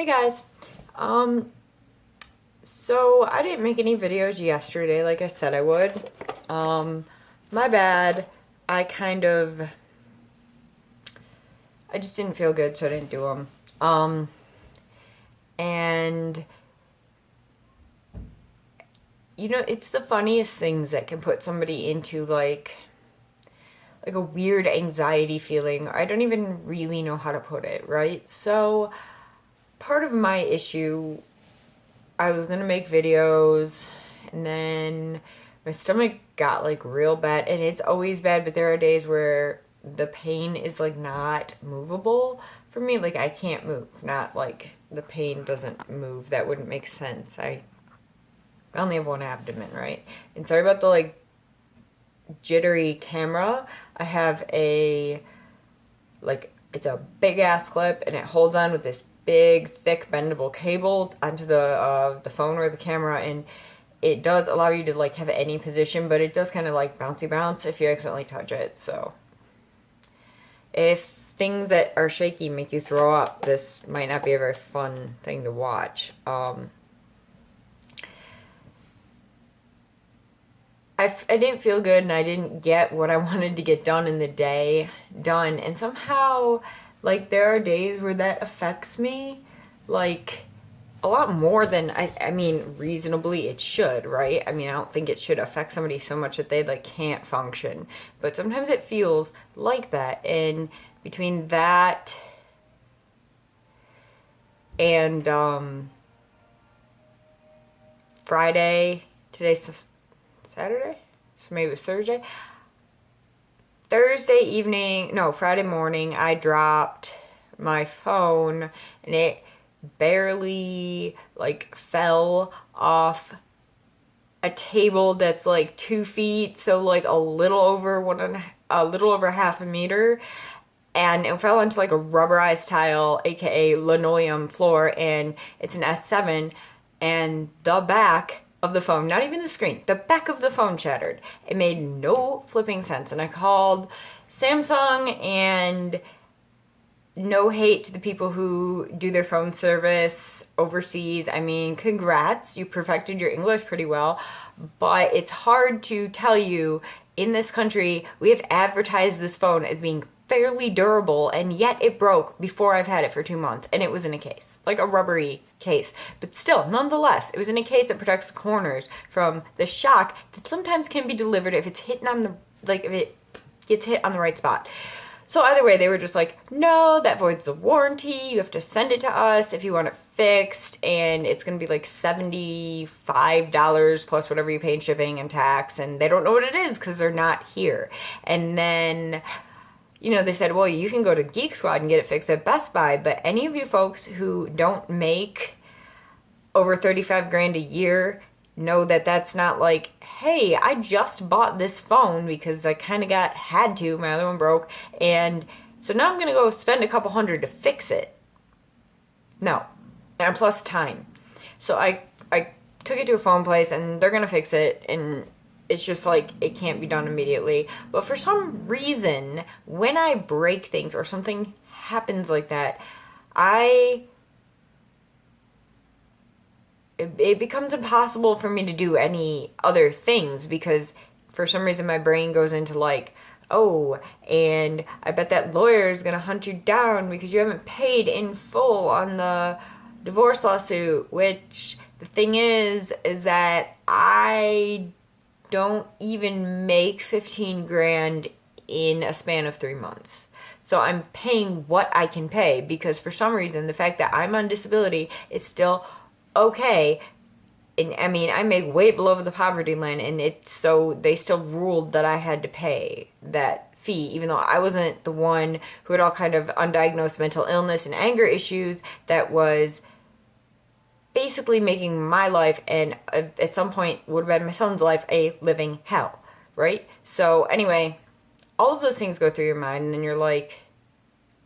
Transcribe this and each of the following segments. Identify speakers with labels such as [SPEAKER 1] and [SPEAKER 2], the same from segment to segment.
[SPEAKER 1] Hey guys. Um, so I didn't make any videos yesterday like I said I would. My bad. I kind of I just didn't feel good, so I didn't do them. And it's the funniest things that can put somebody into like a weird anxiety feeling. I don't even really know how to put it, right? So part of my issue, I was gonna make videos, and then my stomach got like real bad, and it's always bad, but there are days where the pain is like not movable for me. Like I can't move, not like the pain doesn't move. That wouldn't make sense. I only have one abdomen, right? And sorry about the like jittery camera. I have it's a big ass clip, and it holds on with this big, thick, bendable cable onto the phone or the camera, and it does allow you to like have any position, but it does kind of like bouncy bounce if you accidentally touch it. So if things that are shaky make you throw up, this might not be a very fun thing to watch. I didn't feel good, and I didn't get what I wanted to get done in the day done. And somehow, like, there are days where that affects me, like, a lot more than, I mean, reasonably it should, right? I mean, I don't think it should affect somebody so much that they, like, can't function. But sometimes it feels like that. And between that and, Friday, today's Saturday? So maybe it was Thursday. Thursday evening, no, Friday morning, I dropped my phone, and it barely like fell off a table that's like 2 feet, so like a little over half a meter, and it fell onto like a rubberized tile, aka linoleum floor, and it's an S7, and the back of the phone, not even the screen, the back of the phone shattered. It made no flipping sense. And I called Samsung, and no hate to the people who do their phone service overseas. I mean, congrats, you perfected your English pretty well, but it's hard to tell you in this country, we have advertised this phone as being fairly durable, and yet it broke before I've had it for 2 months, and it was in a case, like a rubbery case. But still, nonetheless, it was in a case that protects the corners from the shock that sometimes can be delivered if it's hitting on if it gets hit on the right spot. So either way, they were just like, no, that voids the warranty. You have to send it to us if you want it fixed, and it's going to be like $75 plus whatever you pay in shipping and tax, and they don't know what it is because they're not here. And then they said, well, you can go to Geek Squad and get it fixed at Best Buy, but any of you folks who don't make over 35 grand a year know that that's not like, hey, I just bought this phone because I kind of had to, my other one broke, and so now I'm going to go spend a couple hundred to fix it. No. And plus time. So I took it to a phone place, and they're going to fix it, and it's just like, it can't be done immediately. But for some reason, when I break things or something happens like that, it becomes impossible for me to do any other things, because for some reason my brain goes into like, oh, and I bet that lawyer is going to hunt you down because you haven't paid in full on the divorce lawsuit, which the thing is that I don't even make 15 grand in a span of 3 months. So I'm paying what I can pay, because for some reason the fact that I'm on disability is still okay. And I mean, I make way below the poverty line, and they still ruled that I had to pay that fee, even though I wasn't the one who had all kind of undiagnosed mental illness and anger issues that was basically making my life, and at some point would have been my son's life, a living hell, right? So anyway, all of those things go through your mind, and then you're like,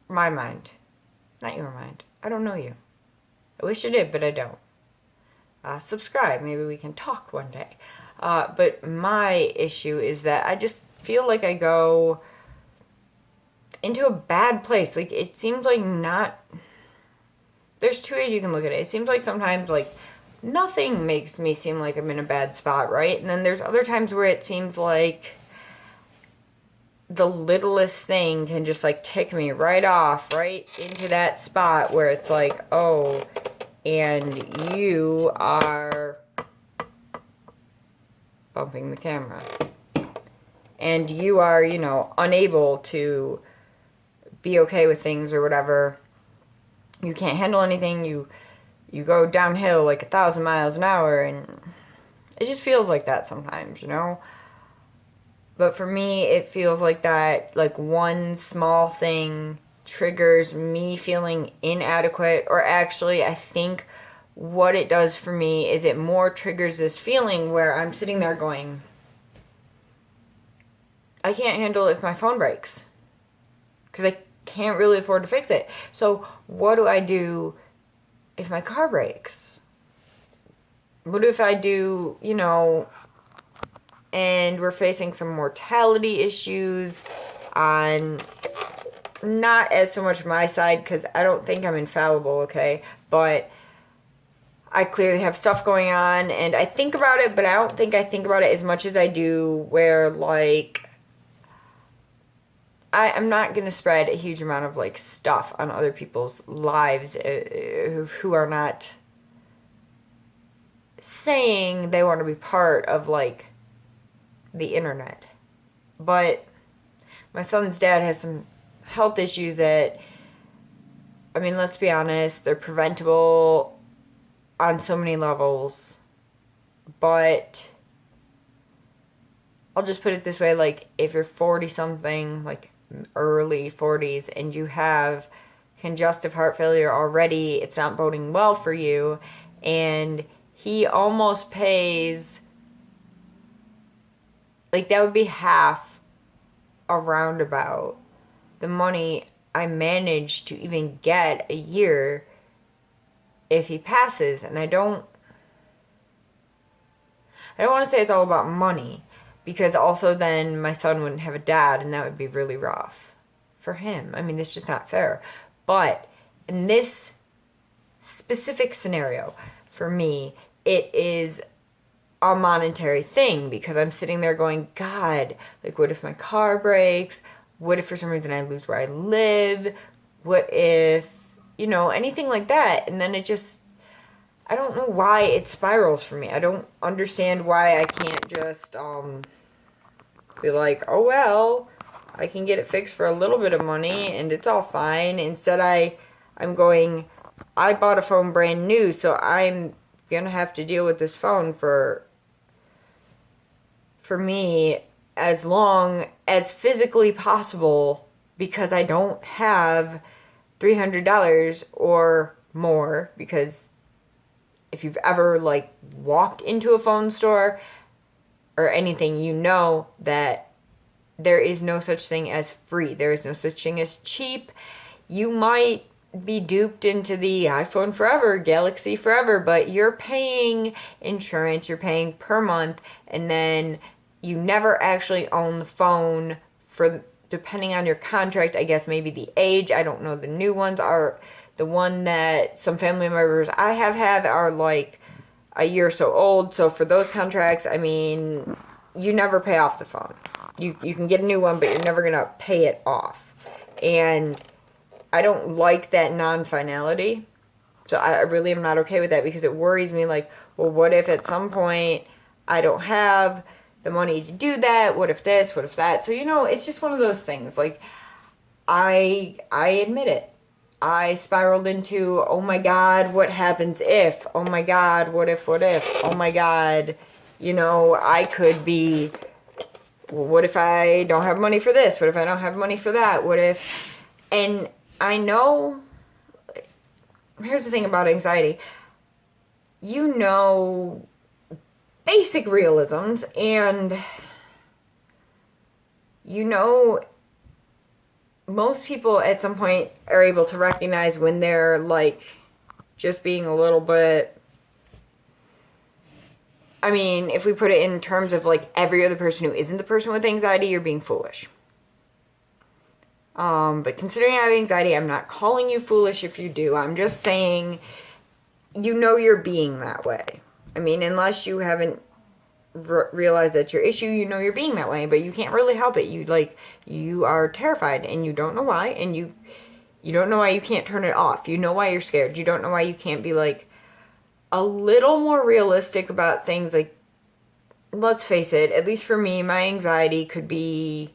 [SPEAKER 1] my mind, not your mind. I don't know you. I wish I did, but I don't. Subscribe, maybe we can talk one day. But my issue is that I just feel like I go into a bad place. Like, it seems like not there's two ways you can look at it. It seems like sometimes, like, nothing makes me seem like I'm in a bad spot, right? And then there's other times where it seems like the littlest thing can just, like, tick me right off, right into that spot where it's like, oh, and you are bumping the camera. And you are, you know, unable to be okay with things or whatever. You can't handle anything. You go downhill like 1,000 miles an hour, and it just feels like that sometimes, you know? But for me, it feels like that, like, one small thing triggers me feeling inadequate, or actually, I think what it does for me is it more triggers this feeling where I'm sitting there going, I can't handle if my phone breaks, because I can't really afford to fix it. So what do I do if my car breaks? What if I do, you know, and we're facing some mortality issues on, not as so much my side, because I don't think I'm infallible, okay? But I clearly have stuff going on, and I think about it, but I don't think I think about it as much as I do where, like, I'm not going to spread a huge amount of, like, stuff on other people's lives who are not saying they want to be part of, like, the internet. But my son's dad has some health issues that, I mean, let's be honest, they're preventable on so many levels. But I'll just put it this way, like, if you're 40-something, like, early 40s, and you have congestive heart failure already, it's not boding well for you. And he almost pays, like, that would be half, a roundabout, the money I managed to even get a year if he passes. And I don't want to say it's all about money, because also then my son wouldn't have a dad, and that would be really rough for him. I mean, it's just not fair. But in this specific scenario, for me, it is a monetary thing, because I'm sitting there going, God, like, what if my car breaks? What if for some reason I lose where I live? What if, you know, anything like that? And then it just, I don't know why it spirals for me. I don't understand why I can't just be like, oh well, I can get it fixed for a little bit of money and it's all fine. Instead, I'm going, I bought a phone brand new, so I'm gonna have to deal with this phone for me as long as physically possible, because I don't have $300 or more. Because if you've ever, like, walked into a phone store or anything, you know that there is no such thing as free. There is no such thing as cheap. You might be duped into the iPhone forever, Galaxy forever, but you're paying insurance, you're paying per month, and then you never actually own the phone for, depending on your contract, I guess maybe the age. I don't know, the new ones are, the one that some family members I have are like a year or so old. So for those contracts, I mean, you never pay off the phone. You can get a new one, but you're never going to pay it off. And I don't like that non-finality. So I really am not okay with that, because it worries me, like, well, what if at some point I don't have the money to do that? What if this? What if that? So, you know, it's just one of those things. Like, I admit it. I spiraled into, oh my God, what happens if? Oh my God, what if? Oh my God, you know, I could be, well, what if I don't have money for this? What if I don't have money for that? What if, and I know, here's the thing about anxiety. You know basic realisms, and you know most people at some point are able to recognize when they're, like, just being a little bit, I mean, if we put it in terms of, like, every other person who isn't the person with anxiety, you're being foolish. But considering I have anxiety, I'm not calling you foolish if you do. I'm just saying, you know you're being that way. I mean, unless you haven't realized that's your issue, you know you're being that way, but you can't really help it. You are terrified and you don't know why, and you don't know why you can't turn it off. You know why you're scared. You don't know why you can't be like a little more realistic about things. Like, let's face it, at least for me, my anxiety could be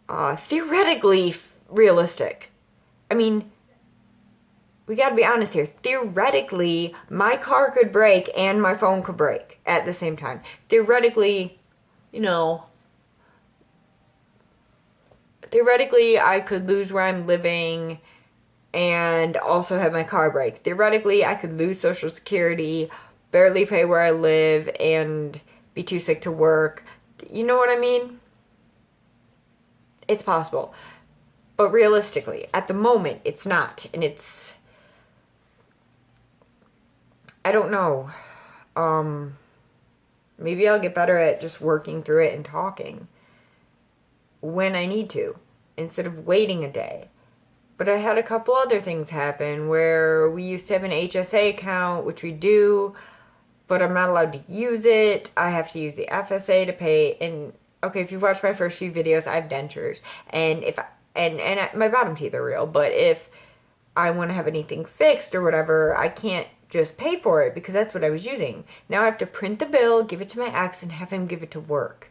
[SPEAKER 1] theoretically realistic. I mean, we gotta be honest here. Theoretically, my car could break and my phone could break at the same time. Theoretically, I could lose where I'm living and also have my car break. Theoretically, I could lose Social Security, barely pay where I live, and be too sick to work. You know what I mean? It's possible. But realistically, at the moment, it's not. And I don't know. Maybe I'll get better at just working through it and talking when I need to, instead of waiting a day. But I had a couple other things happen where we used to have an HSA account, which we do, but I'm not allowed to use it. I have to use the FSA to pay. And okay, if you've watched my first few videos, I have dentures, and my bottom teeth are real. But if I want to have anything fixed or whatever, I can't just pay for it because that's what I was using. Now I have to print the bill, give it to my ex, and have him give it to work.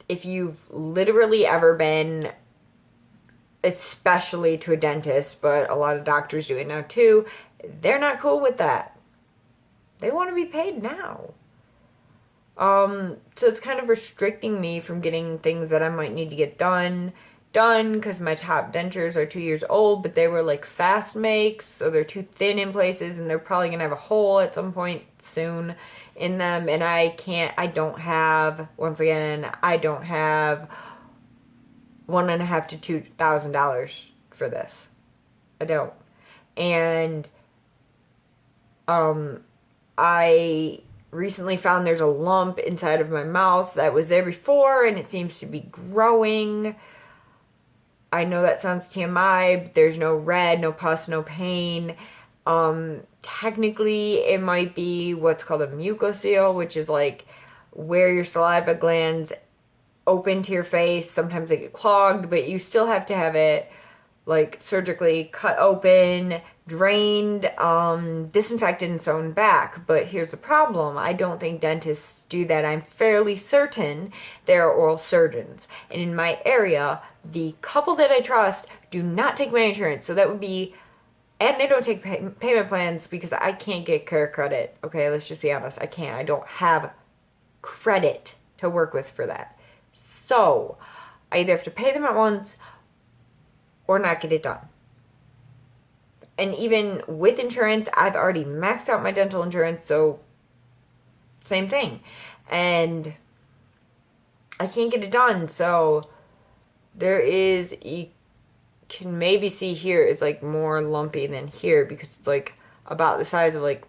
[SPEAKER 1] If you've literally ever been, especially to a dentist, but a lot of doctors do it now too, they're not cool with that. They want to be paid now. So it's kind of restricting me from getting things that I might need to get done because my top dentures are 2 years old, but they were like fast makes, so they're too thin in places, and they're probably gonna have a hole at some point soon in them, and I don't have $1,500 to $2,000 for this. I don't. And I recently found there's a lump inside of my mouth that was there before, and it seems to be growing. I know that sounds TMI, but there's no red, no pus, no pain. Technically, it might be what's called a mucocele, which is like where your saliva glands open to your face. Sometimes they get clogged, but you still have to have it like surgically cut open, drained, disinfected, and sewn back. But here's the problem. I don't think dentists do that. I'm fairly certain they're oral surgeons. And in my area, the couple that I trust do not take my insurance. So that would be, and they don't take payment plans because I can't get care credit. Okay, let's just be honest. I can't. I don't have credit to work with for that. So I either have to pay them at once or not get it done. And even with insurance, I've already maxed out my dental insurance, so same thing. And I can't get it done, so you can maybe see here is like more lumpy than here because it's like about the size of like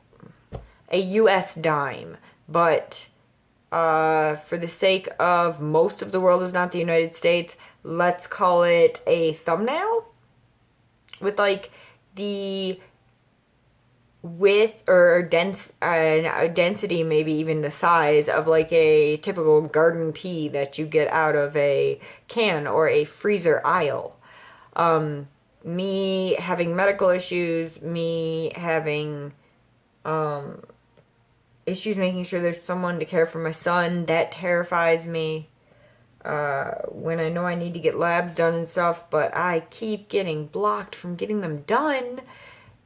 [SPEAKER 1] a US dime. But for the sake of most of the world is not the United States, let's call it a thumbnail with like the width or density, maybe even the size of like a typical garden pea that you get out of a can or a freezer aisle. Me having medical issues, me having issues making sure there's someone to care for my son, that terrifies me. When I know I need to get labs done and stuff, but I keep getting blocked from getting them done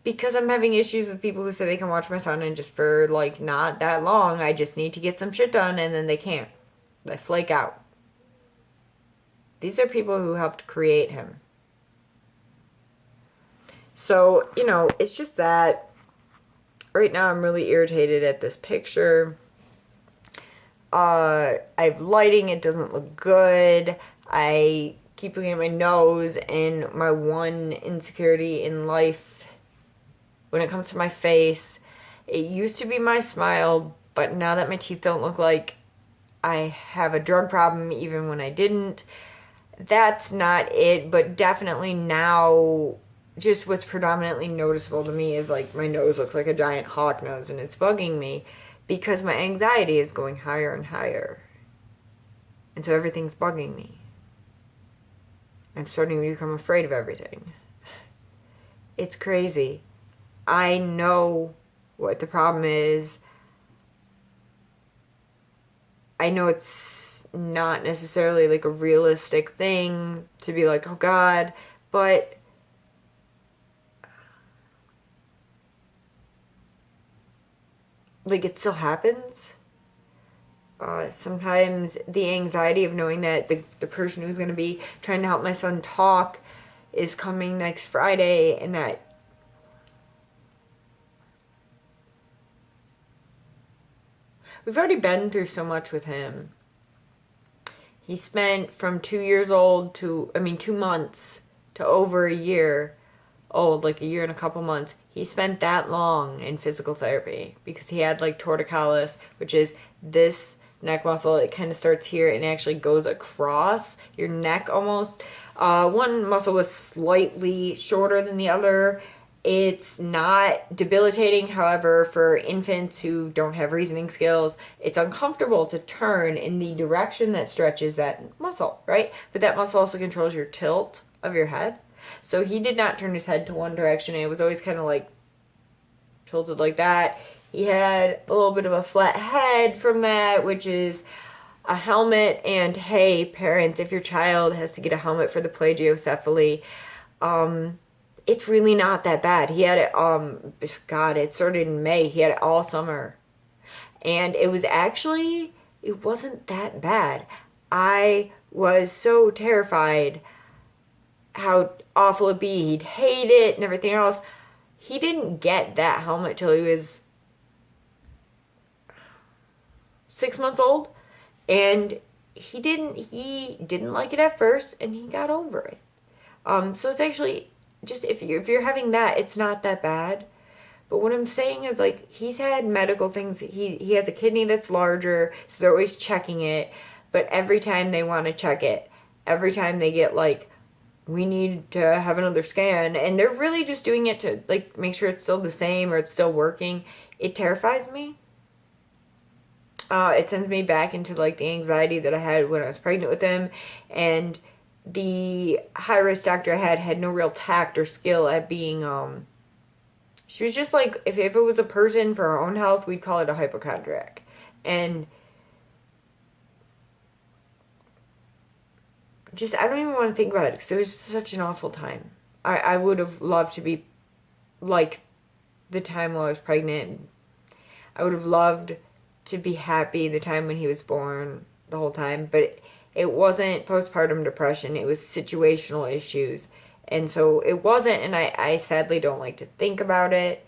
[SPEAKER 1] because I'm having issues with people who say they can watch my son, and just for like not that long, I just need to get some shit done, and then they can't. They flake out. These are people who helped create him. So, it's just that right now I'm really irritated at this picture. I have lighting, it doesn't look good. I keep looking at my nose, and my one insecurity in life when it comes to my face, it used to be my smile, but now that my teeth don't look like I have a drug problem even when I didn't, that's not it, but definitely now, just what's predominantly noticeable to me is like my nose looks like a giant hawk nose, and it's bugging me because my anxiety is going higher and higher. And so everything's bugging me. I'm starting to become afraid of everything. It's crazy. I know what the problem is. I know it's not necessarily like a realistic thing to be like, oh God, but like it still happens. Sometimes the anxiety of knowing that the person who's going to be trying to help my son talk is coming next Friday, and that we've already been through so much with him. He spent from 2 years old to, 2 months to over a year old, like a year and a couple months. He spent that long in physical therapy because he had like torticollis, which is this neck muscle. It kind of starts here and actually goes across your neck almost. One muscle was slightly shorter than the other. It's not debilitating, however, for infants who don't have reasoning skills, it's uncomfortable to turn in the direction that stretches that muscle, right? But that muscle also controls your tilt of your head. So he did not turn his head to one direction. It was always kind of like tilted like that. He had a little bit of a flat head from that, which is a helmet. And hey, parents, if your child has to get a helmet for the plagiocephaly, it's really not that bad. He had it, it started in May. He had it all summer. And it wasn't that bad. I was so terrified how awful it'd be. He'd hate it and everything else. He didn't get that helmet till he was 6 months old, and he didn't like it at first, and he got over it. So it's actually just if you're having that, it's not that bad. But what I'm saying is, like, he's had medical things. He has a kidney that's larger, so they're always checking it. But every time they want to check it, every time they get like, we need to have another scan, and they're really just doing it to like make sure it's still the same or it's still working. It terrifies me. It sends me back into like the anxiety that I had when I was pregnant with him, and the high risk doctor I had no real tact or skill at being she was just like, if it was a person for her own health, we'd call it a hypochondriac. And just, I don't even want to think about it because it was such an awful time. I would have loved to be like the time while I was pregnant. I would have loved to be happy the time when he was born, the whole time. But it wasn't postpartum depression. It was situational issues. And so it wasn't, and I sadly don't like to think about it.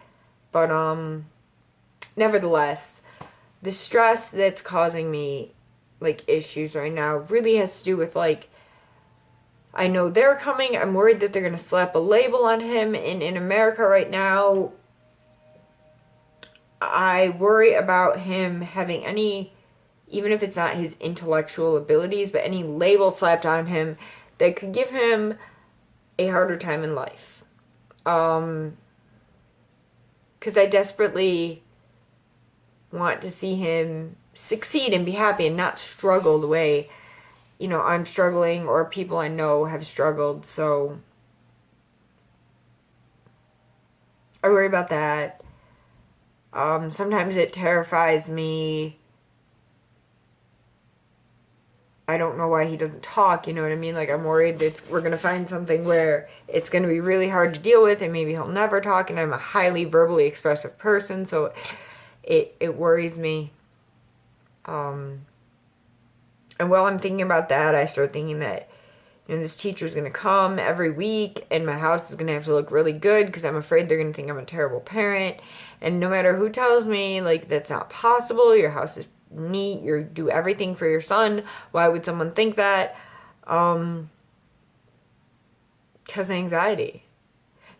[SPEAKER 1] But nevertheless, the stress that's causing me like issues right now really has to do with like, I know they're coming. I'm worried that they're going to slap a label on him. And in America right now, I worry about him having any, even if it's not his intellectual abilities, but any label slapped on him that could give him a harder time in life. Because I desperately want to see him succeed and be happy and not struggle the way, I'm struggling or people I know have struggled. So I worry about that. Sometimes it terrifies me. I don't know why he doesn't talk, you know what I mean? Like, I'm worried that we're going to find something where it's going to be really hard to deal with and maybe he'll never talk, and I'm a highly verbally expressive person, so it worries me. And while I'm thinking about that, I start thinking that, this teacher's going to come every week and my house is going to have to look really good because I'm afraid they're going to think I'm a terrible parent. And no matter who tells me, like, that's not possible, your house is neat, you do everything for your son, why would someone think that? Because anxiety.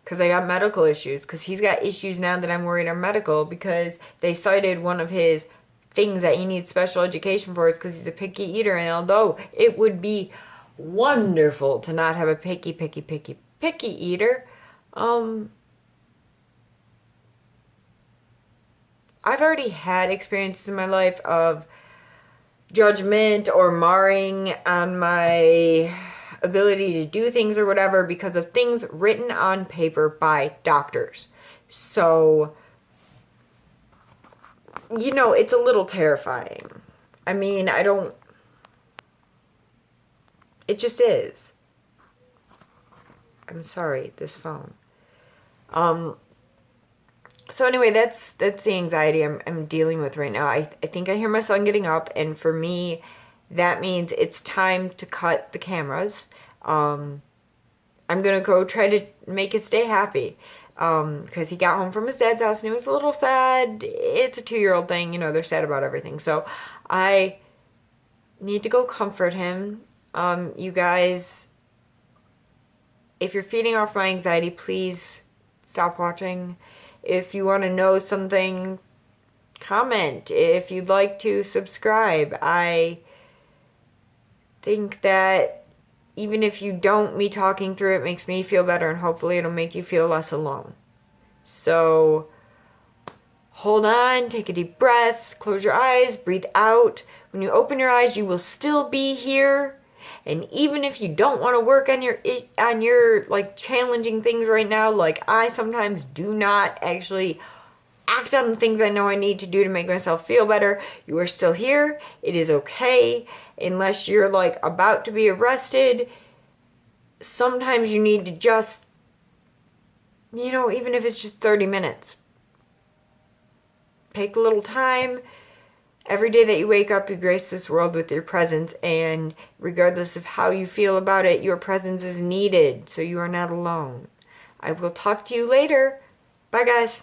[SPEAKER 1] Because I got medical issues. Because he's got issues now that I'm worried are medical, because they cited one of his things that he needs special education for is because he's a picky eater. And although it would be wonderful to not have a picky eater. I've already had experiences in my life of judgment or marring on my ability to do things or whatever because of things written on paper by doctors. So, you know, it's a little terrifying. I mean, it just is. I'm sorry, this phone. So anyway, that's the anxiety I'm dealing with right now. I think I hear my son getting up, and for me, that means it's time to cut the cameras. I'm gonna go try to make his day happy. Because he got home from his dad's house and he was a little sad. It's a 2-year-old thing, you know, they're sad about everything. So I need to go comfort him. You guys, if you're feeding off my anxiety, please stop watching. If you want to know something, comment. If you'd like to subscribe. I think that even if you don't, me talking through it makes me feel better, and hopefully it'll make you feel less alone. So hold on, take a deep breath, close your eyes, breathe out. When you open your eyes, you will still be here. And even if you don't want to work on your like challenging things right now, like I sometimes do not actually act on the things I know I need to do to make myself feel better, you are still here. It is okay. Unless you're like about to be arrested, sometimes you need to just, you know, even if it's just 30 minutes, take a little time. Every day that you wake up, you grace this world with your presence, and regardless of how you feel about it, your presence is needed, so you are not alone. I will talk to you later. Bye, guys.